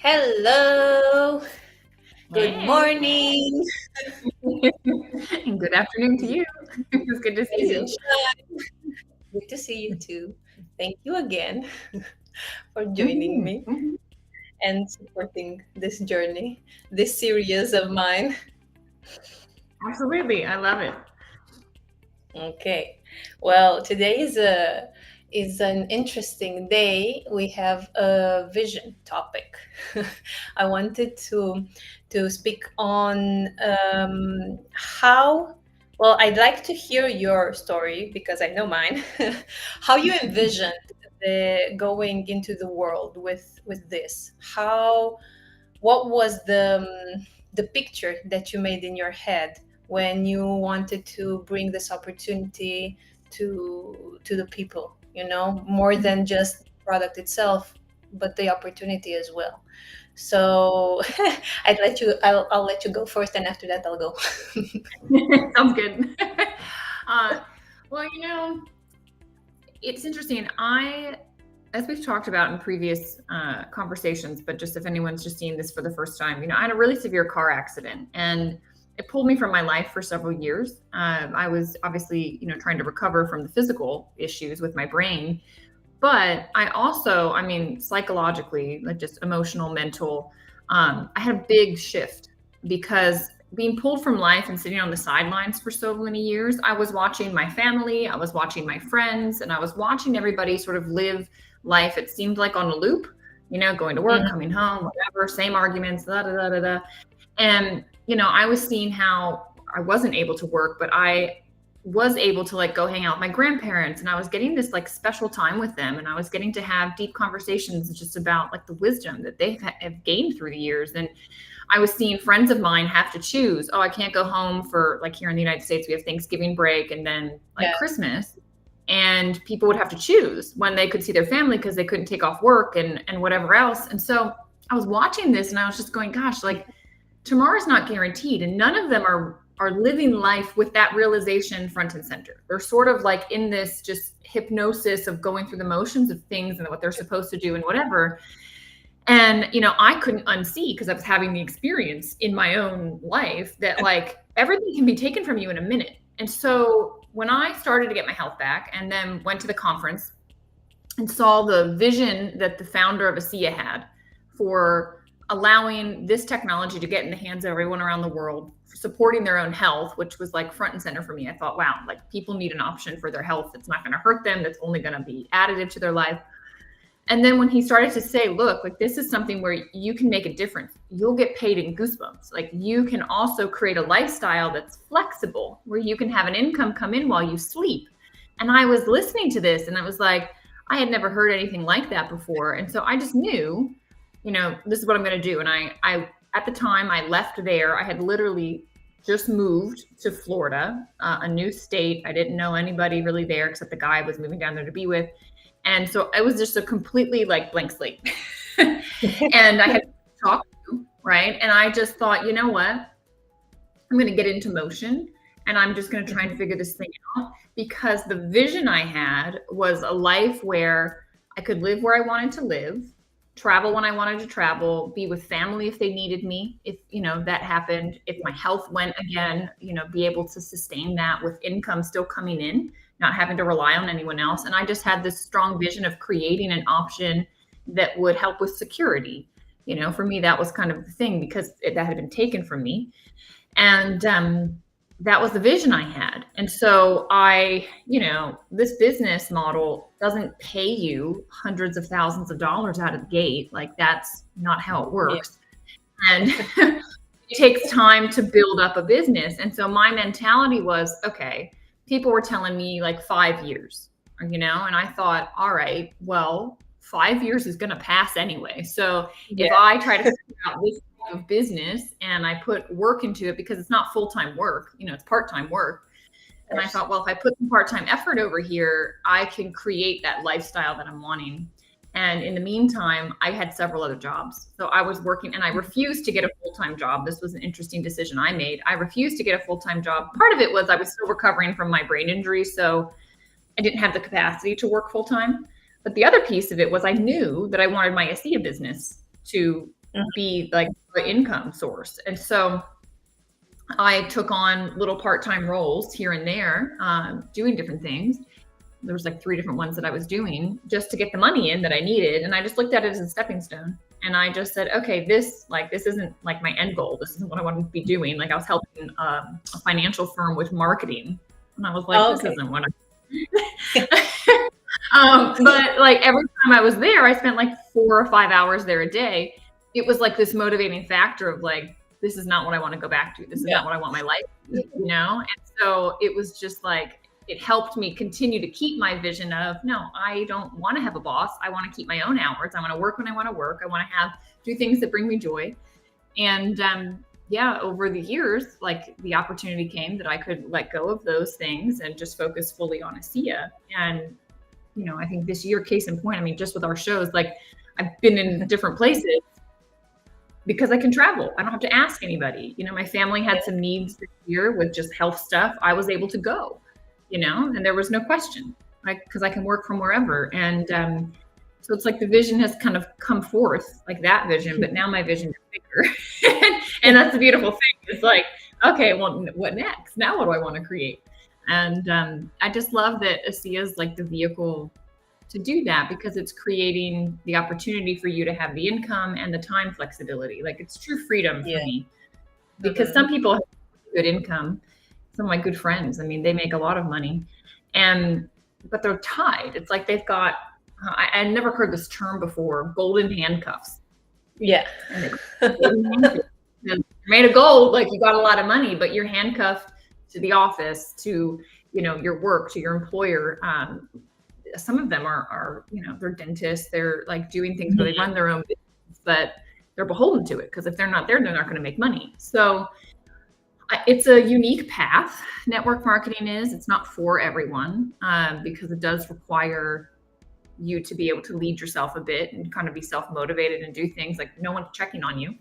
Hello, good Hey, morning, and good afternoon to you. It's good to see rise you. and shine. Good to see you too. Thank you again for joining Mhm, me mhm. and supporting this journey, this series of mine. Absolutely, I love it. Okay. Well, today is an interesting day. We have a vision topic. I wanted to speak on how. Well, I'd like to hear your story because I know mine. How you envisioned the going into the world with this? How what was the picture that you made in your head when you wanted to bring this opportunity to the people, more than just the product itself, but the opportunity as well. So I'll let you go first, and after that I'll go. Sounds good. Uh, well, it's interesting. As we've talked about in previous conversations, but just if anyone's just seeing this for the first time, I had a really severe car accident, and it pulled me from my life for several years. I was obviously, trying to recover from the physical issues with my brain. But I also, psychologically, like just emotional, mental, I had a big shift because being pulled from life and sitting on the sidelines for so many years, I was watching my family, I was watching my friends, and I was watching everybody sort of live life. It seemed like on a loop, going to work, Mhm. coming home, whatever, same arguments, da da da da da. And, I was seeing how I wasn't able to work, but I was able to like go hang out with my grandparents, and I was getting this like special time with them, and I was getting to have deep conversations just about like the wisdom that they have gained through the years. And I was seeing friends of mine have to choose, oh, I can't go home for, like, here in the United States we have Thanksgiving break and then like Yeah. Christmas, and people would have to choose when they could see their family because they couldn't take off work and whatever else. And so I was watching this and I was just going, gosh, like, tomorrow's not guaranteed, and none of them are living life with that realization front and center. They're sort of like in this just hypnosis of going through the motions of things and what they're supposed to do and whatever. And I couldn't unsee, because I was having the experience in my own life, that like everything can be taken from you in a minute. And so when I started to get my health back and then went to the conference and saw the vision that the founder of Asea had for allowing this technology to get in the hands of everyone around the world, supporting their own health, which was like front and center for me. I thought, wow, like, people need an option for their health that's not going to hurt them, that's only going to be additive to their life. And then when he started to say, look, like, this is something where you can make a difference. You'll get paid in goosebumps. Like, you can also create a lifestyle that's flexible, where you can have an income come in while you sleep. And I was listening to this and I was like, I had never heard anything like that before. And so I just knew, this is what I'm going to do. And I, at the time I left there, I had literally just moved to Florida, a new state. I didn't know anybody really there except the guy I was moving down there to be with. And so it was just a completely like blank slate. And I had talked to, right? And I just thought, you know what? I'm going to get into motion, and I'm just going to try and figure this thing out, because the vision I had was a life where I could live where I wanted to live, travel when I wanted to travel, be with family if they needed me, if, that happened, if my health went again, be able to sustain that with income still coming in, not having to rely on anyone else. And I just had this strong vision of creating an option that would help with security. For me, that was kind of the thing, because that had been taken from me. And that was the vision I had. And so this business model doesn't pay you hundreds of thousands of dollars out of the gate. Like, that's not how it Yeah. works. And it takes time to build up a business. And so my mentality was, okay, people were telling me like 5 years, and I thought, all right, well, 5 years is going to pass anyway. So if Yeah. I try to figure out this type of business and I put work into it, because it's not full-time work, it's part-time work. Of And I course. thought, well, if I put some part-time effort over here, I can create that lifestyle that I'm wanting. And in the meantime, I had several other jobs. So I was working, and I refused to get a full-time job. This was an interesting decision I made. I refused to get a full-time job. Part of it was I was still recovering from my brain injury, so I didn't have the capacity to work full-time. But the other piece of it was I knew that I wanted my ASEA business to be like an income source. And so I took on little part-time roles here and there, doing different things. There was like 3 different ones that I was doing just to get the money in that I needed. And I just looked at it as a stepping stone. And I just said, okay, this isn't like my end goal. This isn't what I want to be doing. Like I was helping a financial firm with marketing. And I was like, Oh, this okay. isn't what but like every time I was there, I spent like 4 or 5 hours there a day. It was like this motivating factor of like, this is not what I want to go back to. This is Yeah. not what I want my life to be, you know? And so it was just like, it helped me continue to keep my vision of, no, I don't want to have a boss. I want to keep my own hours. I want to work when I want to work. I want to do things that bring me joy. And yeah, over the years, like the opportunity came that I could let go of those things and just focus fully on Asea. And, you know, I think this year, case in point, I mean, just with our shows, like I've been in different places because I can travel. I don't have to ask anybody. You know, my family had some needs this year with just health stuff. I was able to go, you know, and there was no question, like, because I can work from wherever. And so it's like the vision has kind of come forth, like that vision, but now my vision is bigger. And that's the beautiful thing. It's like, okay, well, what next? Now what do I want to create? And I just love that Asea is like the vehicle to do that because it's creating the opportunity for you to have the income and the time flexibility. Like it's true freedom for Yeah. me because some people have good income. Some of my good friends, I mean, they make a lot of money but they're tied. It's like they've got, I never heard this term before, golden handcuffs. Yeah. You're made of gold, like you got a lot of money, but you're handcuffed to the office, to, you know, your work, to your employer. Some of them are, you know, they're dentists. They're like doing things where they run their own business, but they're beholden to it because if they're not there, they're not going to make money. So it's a unique path. Network marketing it's not for everyone because it does require you to be able to lead yourself a bit and kind of be self-motivated and do things like no one's checking on you.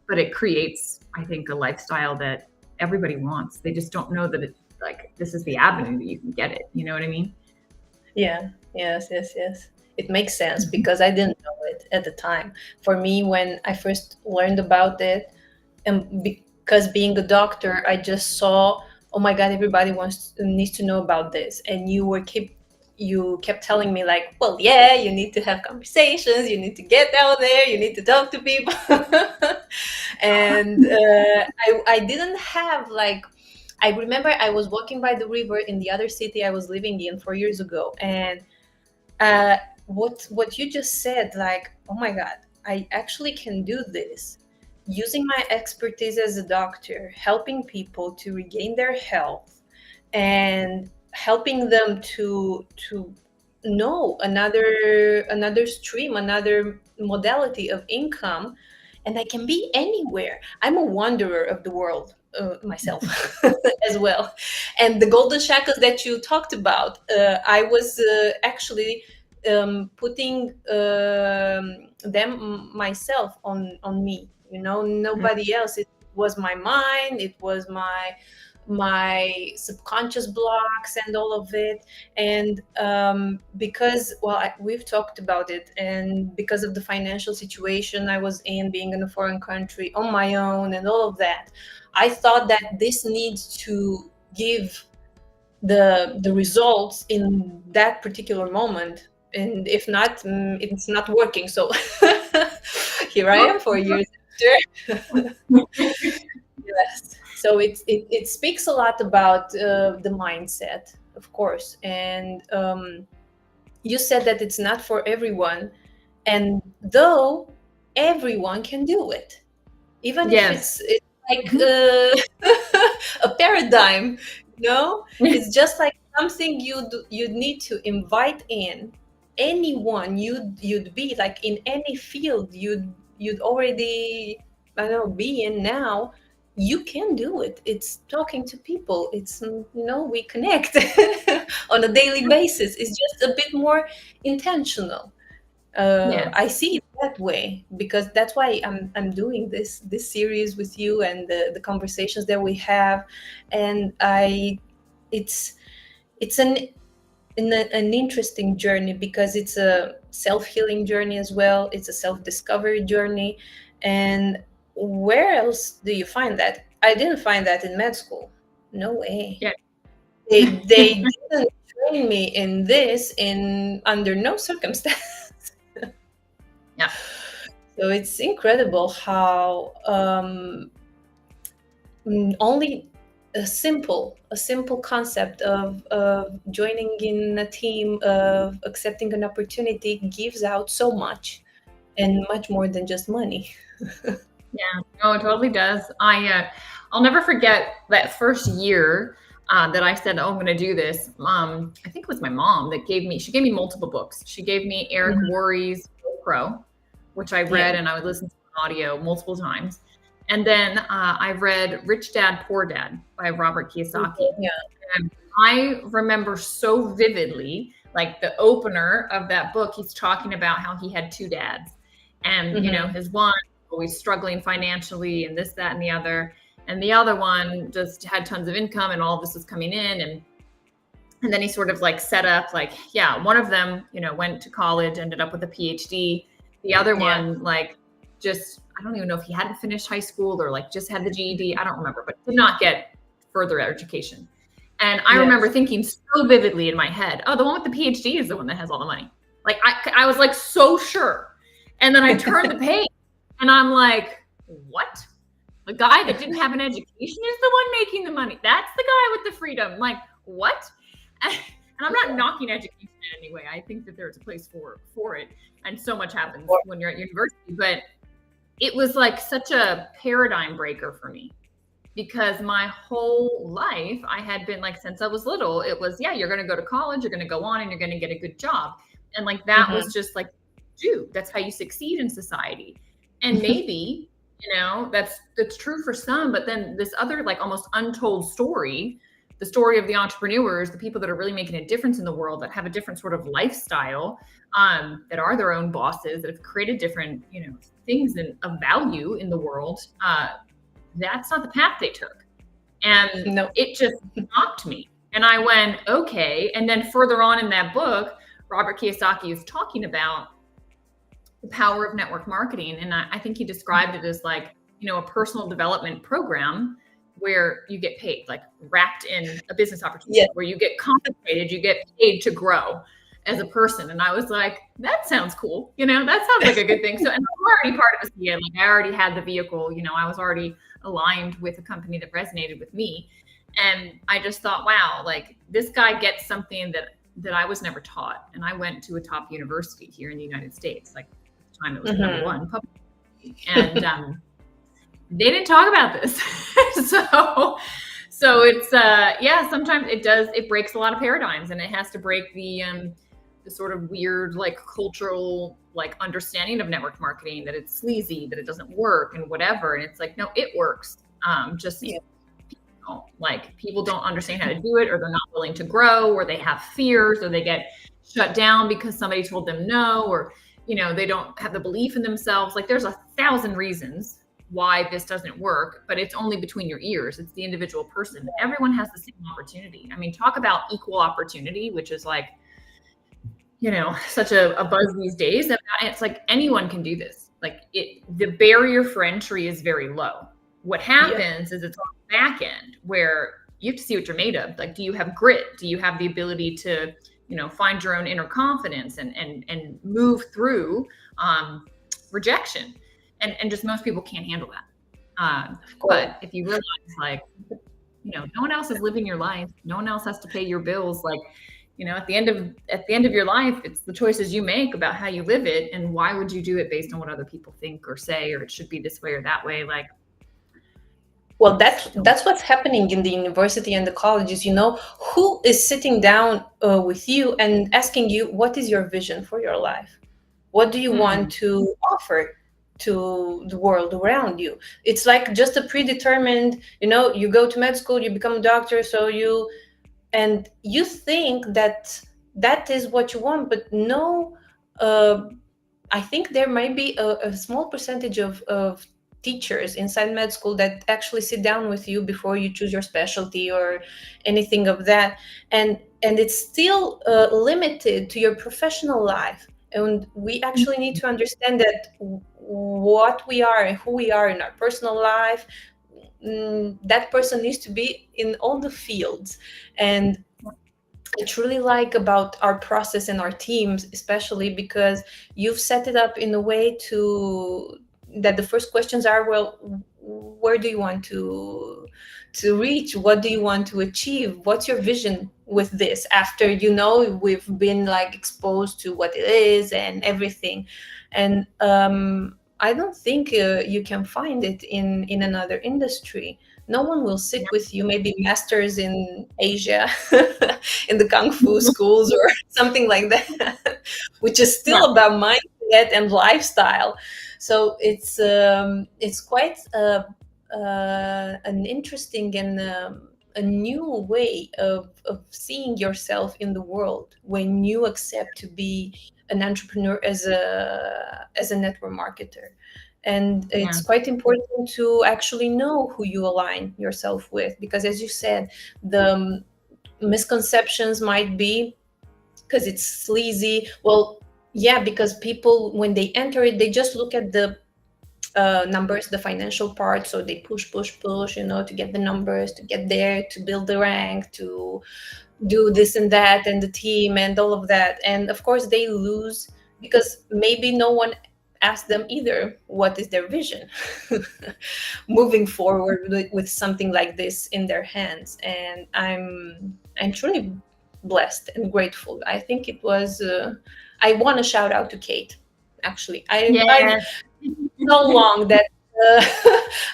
But it creates, I think, a lifestyle that everybody wants. They just don't know that it's like, this is the avenue that you can get it. You know what I mean? Yeah. Yes. It makes sense because I didn't know it at the time. For me, when I first learned about it, and because being a doctor, I just saw, oh my God, everybody needs to know about this, and you kept telling me like, well, yeah, you need to have conversations, you need to get out there, you need to talk to people, and I didn't have like. I remember I was walking by the river in the other city I was living in 4 years ago, and what you just said, like, oh my God, I actually can do this using my expertise as a doctor, helping people to regain their health and helping them to know another stream, another modality of income, and I can be anywhere. I'm a wanderer of the world myself as well. And the golden shackles that you talked about, I was actually putting them myself on me. You know, nobody else. It was my mind. It was my subconscious blocks and all of it. And because, well, we've talked about it, and because of the financial situation I was in, being in a foreign country on my own and all of that, I thought that this needs to give the results in that particular moment, and if not, it's not working. So here I am 4 years after. Yes. So it speaks a lot about the mindset, of course. And you said that it's not for everyone, and though everyone can do it, even if Yes. it's like a paradigm, you know, it's just like something you'd need to invite in anyone you'd be like in any field you'd already, I don't know, be in now. You can do it. It's talking to people. It's, you know, we connect on a daily basis. It's just a bit more intentional. Yes. I see it that way because that's why I'm doing this series with you, and the conversations that we have. And it's it's an an interesting journey, because it's a self-healing journey as well. It's a self-discovery journey. And where else do you find that? I didn't find that in med school. No way. Yeah. They didn't train me in this in under no circumstance. Yeah. So it's incredible how only a simple concept of joining in a team, of accepting an opportunity, gives out so much, and much more than just money. Yeah, no, it totally does. I'll never forget that first year that I said, "Oh, I'm going to do this." I think it was my mom that gave me. She gave me multiple books. She gave me Eric Mhm. Worre's GoPro, which I read Yeah. and I would listen to an audio multiple times. And then I read Rich Dad Poor Dad by Robert Kiyosaki. Yeah. And I remember so vividly, like the opener of that book, he's talking about how he had two dads. And, Hmm. his one always struggling financially and this, that, and the other. And the other one just had tons of income and all this was coming in. And then he sort of like set up like, yeah, one of them, went to college, ended up with a PhD. The other Yeah. one, like, just, I don't even know if he hadn't finished high school or like just had the GED. I don't remember, but did not get further education. And I remember Yes. thinking so vividly in my head, oh, the one with the PhD is the one that has all the money. Like I was like so sure. And then I turned the page and I'm like, what? The guy that didn't have an education is the one making the money. That's the guy with the freedom. Like, what? And I'm not knocking education in any way. I think that there's a place for it. And so much happens when you're at university. But it was like such a paradigm breaker for me, because my whole life I had been like, since I was little, it was, yeah, you're going to go to college, you're going to go on and you're going to get a good job. And like, that Hmm. was just like, dude, that's how you succeed in society. And maybe, that's true for some, but then this other like almost untold story, the story of the entrepreneurs, the people that are really making a difference in the world, that have a different sort of lifestyle, that are their own bosses, that have created different, things of value in the world. That's not the path they took. And No. it just knocked me. And I went, okay. And then further on in that book, Robert Kiyosaki is talking about the power of network marketing. And I think he described it as like, a personal development program where you get paid, like wrapped in a business opportunity, Yes. where you get compensated, you get paid to grow as a person. And I was like, that sounds cool. That sounds like a good thing. So, and I'm already part of Asea. Like I already had the vehicle, I was already aligned with a company that resonated with me. And I just thought, wow, like this guy gets something that I was never taught. And I went to a top university here in the United States. Like at the time it was the number one public. And they didn't talk about this. so it's sometimes it breaks a lot of paradigms, and it has to break the sort of weird like cultural like understanding of network marketing, that it's sleazy, that it doesn't work and whatever. And it's like, no, it works. Yeah. People don't understand how to do it, or they're not willing to grow, or they have fears, or they get shut down because somebody told them no, or they don't have the belief in themselves. Like there's 1,000 reasons why this doesn't work, but it's only between your ears. It's the individual person. Everyone has the same opportunity. I mean, talk about equal opportunity, which is like, such a buzz these days. And it's like anyone can do this. Like the barrier for entry is very low. What happens is it's on the back end where you have to see what you're made of. Like, do you have grit? Do you have the ability to, find your own inner confidence and move through rejection? And just most people can't handle that. But if you realize, like, no one else is living your life. No one else has to pay your bills. Like, at the end of your life, it's the choices you make about how you live it. And why would you do it based on what other people think or say, or it should be this way or that way? Like, well, that's what's happening in the university and the colleges. Who is sitting down with you and asking you, what is your vision for your life? What do you want to offer to the world around you? It's like just a predetermined, you go to med school, you become a doctor, and you think that is what you want. But no, I think there might be a small percentage of teachers inside med school that actually sit down with you before you choose your specialty or anything of that, and it's still limited to your professional life. And we actually need to understand that what we are and who we are in our personal life, that person needs to be in all the fields. And I truly like about our process and our teams, especially because you've set it up in a way to that the first questions are, well, where do you want to reach? What do you want to achieve? What's your vision with this? After we've been like exposed to what it is and everything, and I don't think you can find it in another industry. No one will sit with you, maybe masters in Asia in the kung fu schools or something like that, which is Yeah. still about mindset and lifestyle. So it's quite an interesting and a new way of seeing yourself in the world when you accept to be an entrepreneur as a network marketer. And Yeah. it's quite important to actually know who you align yourself with, because as you said, the misconceptions might be because it's sleazy. Well, yeah, because people, when they enter it, they just look at the numbers, the financial part. So they push, to get the numbers, to get there, to build the rank, to do this and that, and the team and all of that. And of course, they lose because maybe no one asked them either what is their vision moving forward with something like this in their hands. And I'm truly blessed and grateful. I think it was I want to shout out to Kate. Actually, I've Yes. so long that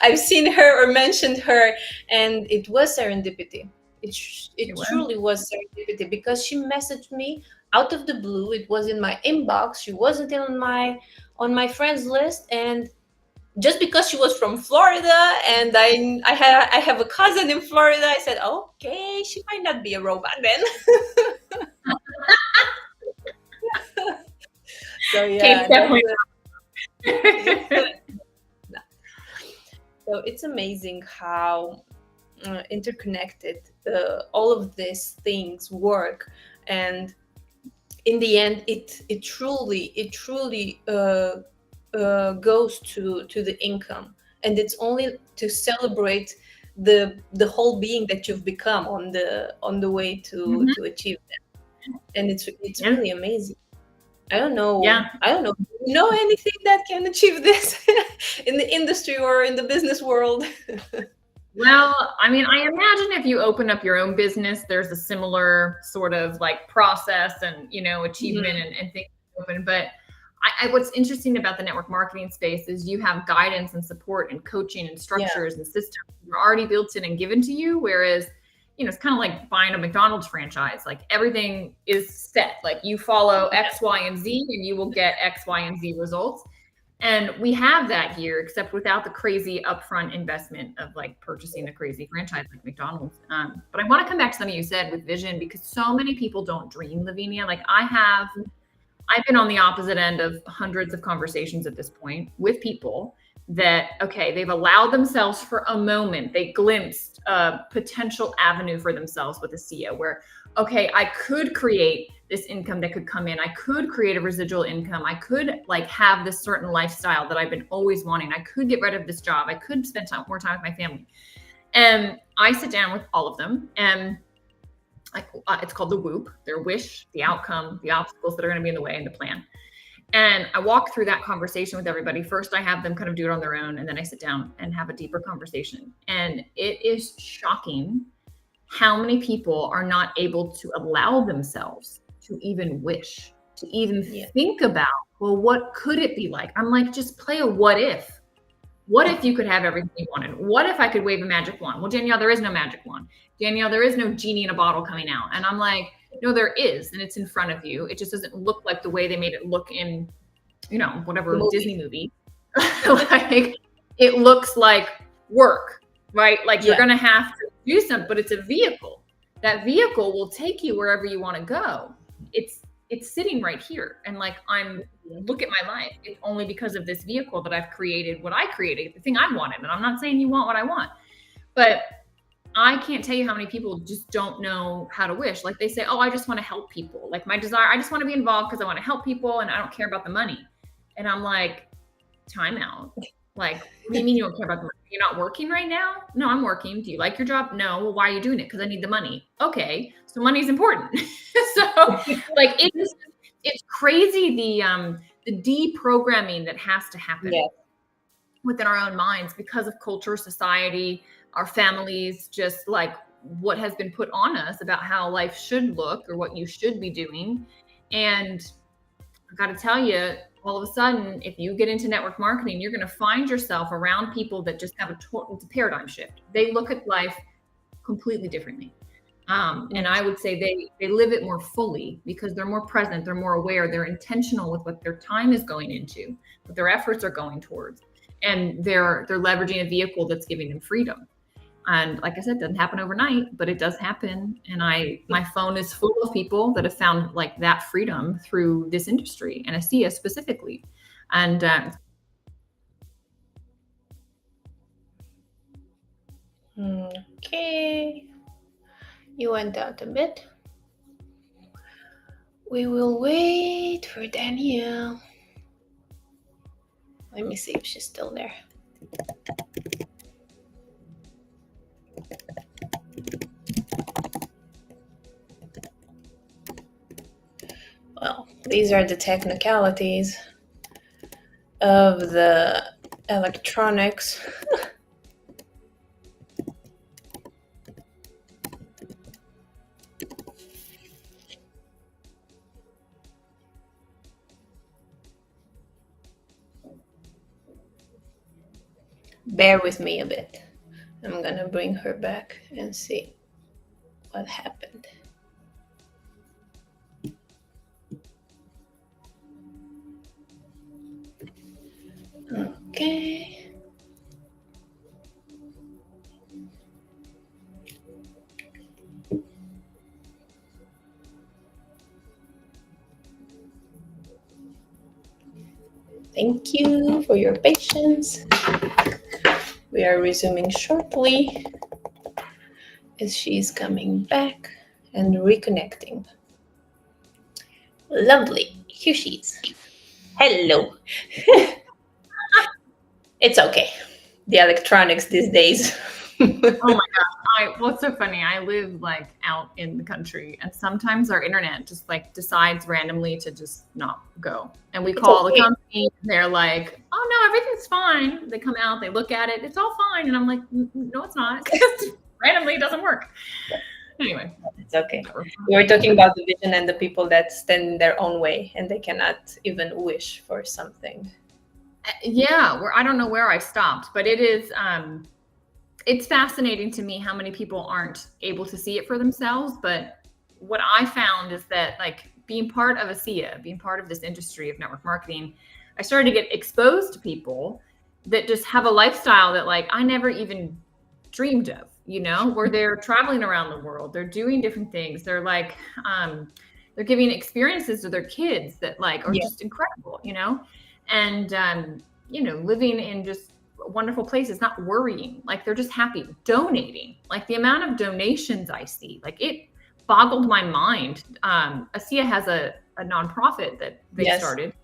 I've seen her or mentioned her, and it was serendipity. It It was. truly was serendipity, because she messaged me out of the blue. It was in my inbox. She wasn't on my friends list, and just because she was from Florida, and I have a cousin in Florida, I said, okay, she might not be a robot then. So Kate's yeah, definitely. so it's amazing how interconnected all of these things work. And in the end, it truly goes to the income, and it's only to celebrate the whole being that you've become on the way Mhm. to achieve that. And it's Yeah. really amazing. I don't know. Yeah. I don't know. Do you know anything that can achieve this in the industry or in the business world? Well, I mean, I imagine if you open up your own business, there's a similar sort of like process and, achievement Mhm. and things open. But what's interesting about the network marketing space is you have guidance and support and coaching and Yeah. structures and systems that are already built in and given to you. Whereas, it's kind of like buying a McDonald's franchise. Like everything is set. Like you follow X, Y, and Z, and you will get X, Y, and Z results. And we have that here, except without the crazy upfront investment of like purchasing a crazy franchise like McDonald's. But I want to come back to something you said with vision, because so many people don't dream, Lavinia. Like I've been on the opposite end of hundreds of conversations at this point with people that, okay, they've allowed themselves for a moment, they glimpsed a potential avenue for themselves with Asea where, okay, I could create this income that could come in. I could create a residual income. I could like have this certain lifestyle that I've been always wanting. I could get rid of this job. I could spend more time with my family. And I sit down with all of them, and it's called the WOOP, their wish, the outcome, the obstacles that are going to be in the way, and the plan. And I walk through that conversation with everybody. First, I have them kind of do it on their own, and then I sit down and have a deeper conversation. And it is shocking how many people are not able to allow themselves to even wish, to even think about, well, what could it be like? I'm like, just play a what if. What if you could have everything you wanted? What if I could wave a magic wand? Well, Danielle, there is no magic wand. Danielle, there is no genie in a bottle coming out. And I'm like, no, there is. And it's in front of you. It just doesn't look like the way they made it look in, whatever Disney movie. Like it looks like work, right? Like you're going to have to do something, but it's a vehicle. That vehicle will take you wherever you want to go. It's it's sitting right here. And like, look at my life. It's only because of this vehicle that I've created what I created, the thing I wanted. And I'm not saying you want what I want, but I can't tell you how many people just don't know how to wish. Like they say, oh, I just want to help people. Like my desire, I just want to be involved because I want to help people and I don't care about the money. And I'm like, time out. Like, what do you mean you don't care about the money? You're not working right now? No, I'm working. Do you like your job? No. Well, why are you doing it? Because I need the money. Okay. So money is important. So like it's crazy the deprogramming that has to happen within our own minds because of culture, society, our families, just like what has been put on us about how life should look or what you should be doing. And I got to tell you, all of a sudden, if you get into network marketing, you're going to find yourself around people that just have it's a paradigm shift. They look at life completely differently. And I would say they live it more fully because they're more present, they're more aware, they're intentional with what their time is going into, what their efforts are going towards. And they're leveraging a vehicle that's giving them freedom. And like I said, it doesn't happen overnight, but it does happen. And my phone is full of people that have found like that freedom through this industry and Asea specifically. And okay, you went out a bit. We will wait for Danielle. Let me see if she's still there. Well, these are the technicalities of the electronics. Bear with me a bit. I'm gonna bring her back and see what happened. Okay. Thank you for your patience. We are resuming shortly as she's coming back and reconnecting. Lovely. Here she is. Hello. It's okay. The electronics these days. Oh my gosh. What's so funny? I live like out in the country and sometimes our internet just like decides randomly to just not go. And we call the company and they're like, oh no, everything's fine. They come out, they look at it, it's all fine. And I'm like, no, it's not. Randomly it doesn't work. Anyway. It's okay. We were talking about the vision and the people that stand in their own way and they cannot even wish for something. Yeah, I don't know where I stopped, but it is it's fascinating to me how many people aren't able to see it for themselves. But what I found is that like being part of Asea, being part of this industry of network marketing, I started to get exposed to people that just have a lifestyle that like I never even dreamed of, you know, where they're traveling around the world, they're doing different things. They're like, they're giving experiences to their kids that like are just incredible, you know, and, you know, living in just wonderful places, not worrying, like they're just happy donating. Like the amount of donations I see, like it boggled my mind. Asea has a nonprofit that they started,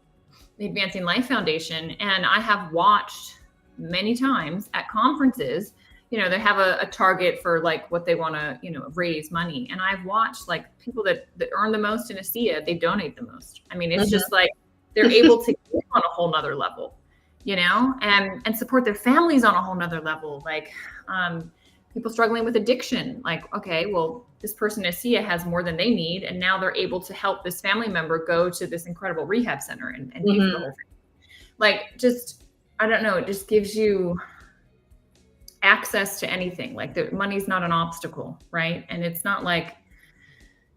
the Advancing Life Foundation, and I have watched many times at conferences, you know, they have a target for like what they want to, you know, raise money. And I've watched like people that earn the most in Asea, they donate the most. I mean, it's just like they're able to give on a whole nother level, you know, and support their families on a whole nother level. Like people struggling with addiction, like, okay, well, this person Asea has more than they need. And now they're able to help this family member go to this incredible rehab center and pay for the whole thing. Like, just, I don't know, it just gives you access to anything. Like the money's not an obstacle, right? And it's not like,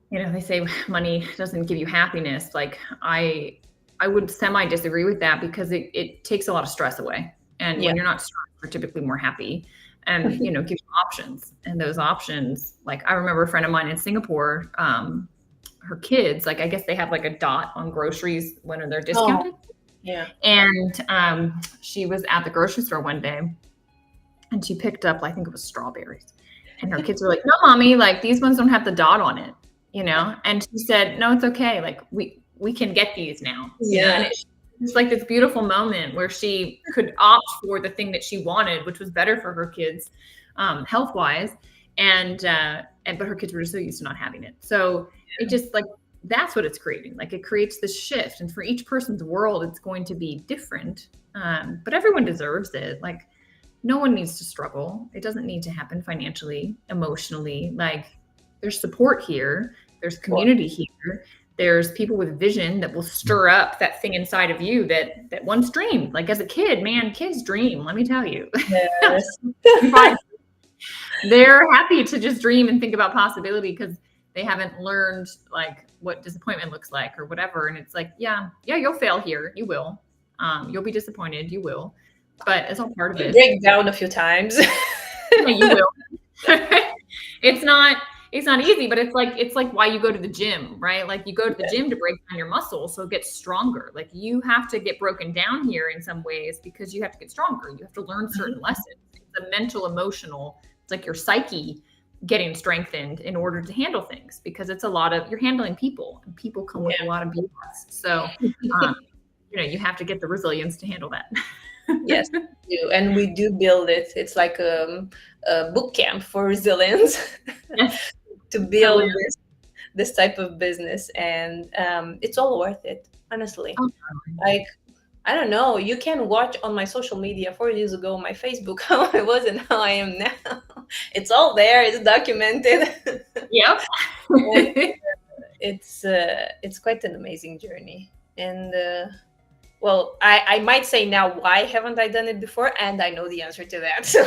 you know, they say money doesn't give you happiness. Like I would semi disagree with that because it takes a lot of stress away. And when you're not stressed, you're typically more happy and, you know, gives you options. And those options, like I remember a friend of mine in Singapore, her kids, like I guess they have like a dot on groceries when they're Oh, discounted. yeah. And she was at the grocery store one day and she picked up, I think it was strawberries. And her kids were like, "No, mommy, like these ones don't have the dot on it, you know?" And she said, "No, it's okay. Like we can get these now, you know?" And Yeah. it's like this beautiful moment where she could opt for the thing that she wanted, which was better for her kids, health wise. And but her kids were just so used to not having it. So it just like that's what it's creating. Like it creates this shift, and for each person's world, it's going to be different. But everyone deserves it. Like no one needs to struggle. It doesn't need to happen financially, emotionally. Like there's support here, there's Well, community here, there's people with vision that will stir up that thing inside of you that once dreamed. Like as a kid, man, kids dream. Let me tell you, yes. they're happy to just dream and think about possibility because they haven't learned like what disappointment looks like or whatever. And it's like, yeah, you'll fail here. You will. You'll be disappointed. You will. But it's all part of You it. break down a few times. Yeah, you will. it's not it's not easy, but it's like why you go to the gym, right? Like you go to the gym to break down your muscles so it gets stronger. Like you have to get broken down here in some ways because you have to get stronger. You have to learn certain lessons. It's a mental, emotional, it's like your psyche getting strengthened in order to handle things because it's a lot of you're handling people and people come with a lot of BS. So you have to get the resilience to handle that. Yes, we do. And we do build it. It's like a boot camp for resilience Yes, to totally. build this type of business. And it's all worth it, honestly. Oh, Like, I don't know, you can watch on my social media 4 years ago, my Facebook, how I was and how I am now. It's all there, it's documented. yep. And it's quite an amazing journey. And well, I might say now, why haven't I done it before? And I know the answer to that. So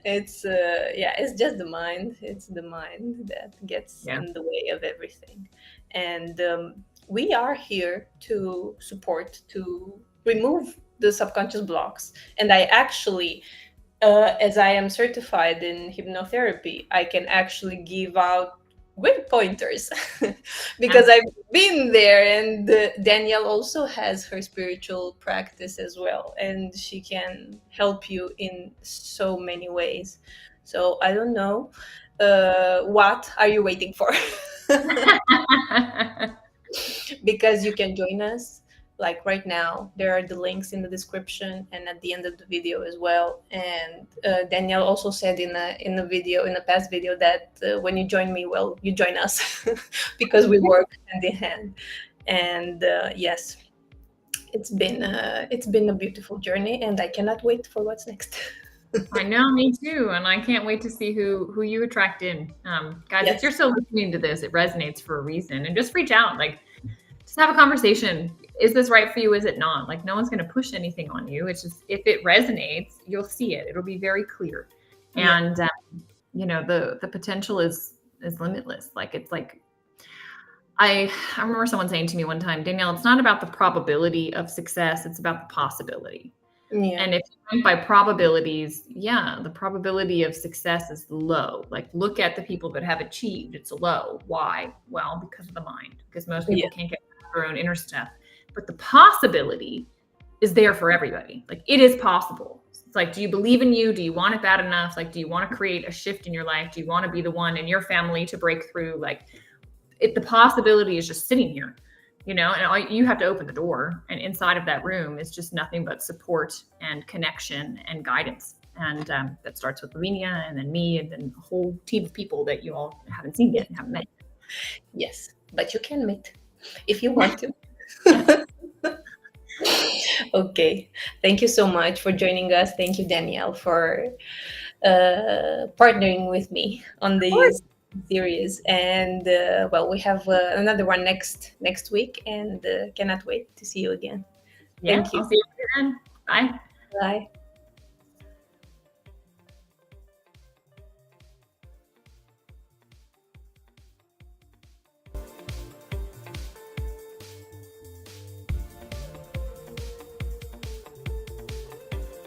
it's yeah, it's just the mind. It's the mind that gets Yeah. in the way of everything. And we are here to support, to remove the subconscious blocks. And I actually, as I am certified in hypnotherapy, I can actually give out great pointers Yeah. because I've been there. And Danielle also has her spiritual practice as well, and she can help you in so many ways. So I don't know. What are you waiting for? Because you can join us like right now. There are the links in the description and at the end of the video as well. And Danielle also said in a video, in a past video, that when you join me, well, you join us because we work hand in hand. And yes, it's been a beautiful journey, and I cannot wait for what's next. I know, me too, and I can't wait to see who you attract in. Guys, if Yes. you're still listening to this, it resonates for a reason, and just reach out, like, just have a conversation. Is this right for you? Is it not? Like, no one's going to push anything on you. It's just if it resonates, you'll see it. It'll be very clear, Yeah. and the potential is limitless. Like it's like I remember someone saying to me one time, Danielle, it's not about the probability of success; it's about the possibility. Yeah. And if you went by probabilities, yeah, the probability of success is low. Like look at the people that have achieved, it's low. Why? Well, because of the mind, because most people Yeah. can't get their own inner stuff. But the possibility is there for everybody. Like it is possible. It's like, do you believe in you? Do you want it bad enough? Like, do you want to create a shift in your life? Do you want to be the one in your family to break through? Like, the possibility is just sitting here, and you have to open the door, and inside of that room is just nothing but support and connection and guidance. And that starts with Lavinia and then me and then a whole team of people that you all haven't seen yet and haven't met. Yes, but you can meet if you want to. Okay. Thank you so much for joining us. Thank you, Danielle, for partnering with me on Of course. these series. And well, we have another one next week, and cannot wait to see you again. Yeah, Thank you. I'll see you then. Bye. Bye.